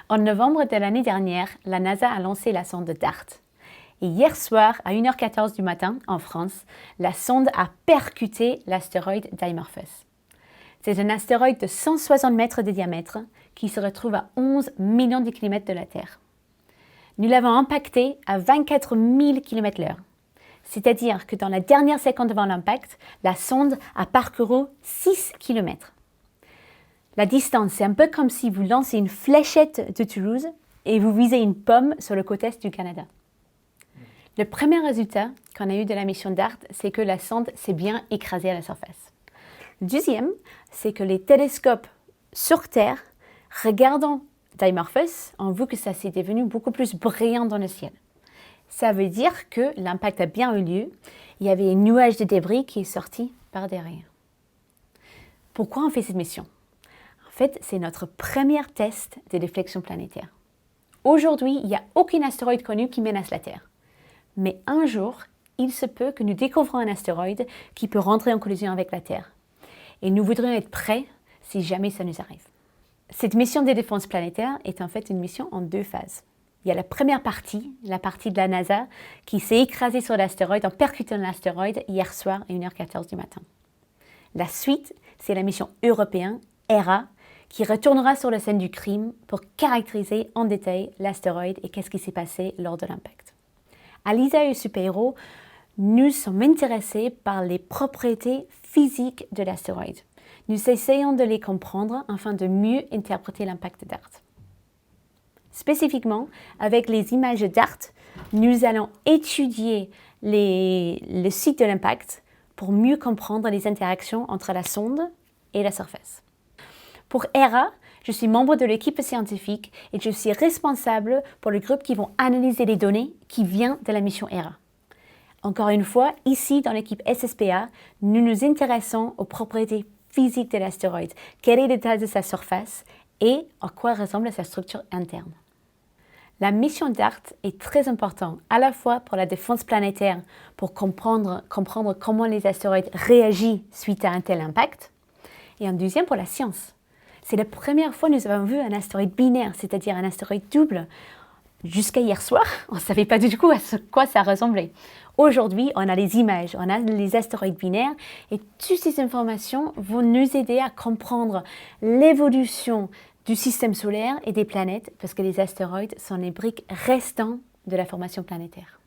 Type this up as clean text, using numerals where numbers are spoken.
En novembre de l'année dernière, la NASA a lancé la sonde DART. Et hier soir, à 1h14 du matin, en France, la sonde a percuté l'astéroïde Dimorphos. C'est un astéroïde de 160 mètres de diamètre qui se retrouve à 11 millions de kilomètres de la Terre. Nous l'avons impacté à 24 000 km/h. C'est-à-dire que dans la dernière seconde avant l'impact, la sonde a parcouru 6 km. La distance, c'est un peu comme si vous lancez une fléchette de Toulouse et vous visez une pomme sur le côté est du Canada. Le premier résultat qu'on a eu de la mission DART, c'est que la sonde s'est bien écrasée à la surface. Le deuxième, c'est que les télescopes sur Terre, regardant Dimorphos, ont vu que ça s'est devenu beaucoup plus brillant dans le ciel. Ça veut dire que l'impact a bien eu lieu. Il y avait un nuage de débris qui est sorti par derrière. Pourquoi on fait cette mission? En fait, c'est notre premier test de déflexion planétaire. Aujourd'hui, il n'y a aucun astéroïde connu qui menace la Terre. Mais un jour, il se peut que nous découvrons un astéroïde qui peut rentrer en collision avec la Terre. Et nous voudrions être prêts si jamais ça nous arrive. Cette mission de défense planétaire est en fait une mission en deux phases. Il y a la première partie, la partie de la NASA, qui s'est écrasée sur l'astéroïde en percutant l'astéroïde hier soir à 1h14 du matin. La suite, c'est la mission européenne, ERA, qui retournera sur la scène du crime pour caractériser en détail l'astéroïde et qu'est-ce qui s'est passé lors de l'impact. À l'ISA et Super-Héros, nous sommes intéressés par les propriétés physiques de l'astéroïde. Nous essayons de les comprendre afin de mieux interpréter l'impact de DART. Spécifiquement, avec les images DART, nous allons étudier le site de l'impact pour mieux comprendre les interactions entre la sonde et la surface. Pour ERA, je suis membre de l'équipe scientifique et je suis responsable pour le groupe qui vont analyser les données qui viennent de la mission ERA. Encore une fois, ici dans l'équipe SSPA, nous nous intéressons aux propriétés physiques de l'astéroïde, quel est l'état de sa surface et à quoi ressemble sa structure interne. La mission DART est très importante à la fois pour la défense planétaire, pour comprendre comment les astéroïdes réagissent suite à un tel impact, et en deuxième pour la science. C'est la première fois que nous avons vu un astéroïde binaire, c'est-à-dire un astéroïde double. Jusqu'à hier soir, on ne savait pas du tout à quoi ça ressemblait. Aujourd'hui, on a les images, on a les astéroïdes binaires et toutes ces informations vont nous aider à comprendre l'évolution du système solaire et des planètes parce que les astéroïdes sont les briques restantes de la formation planétaire.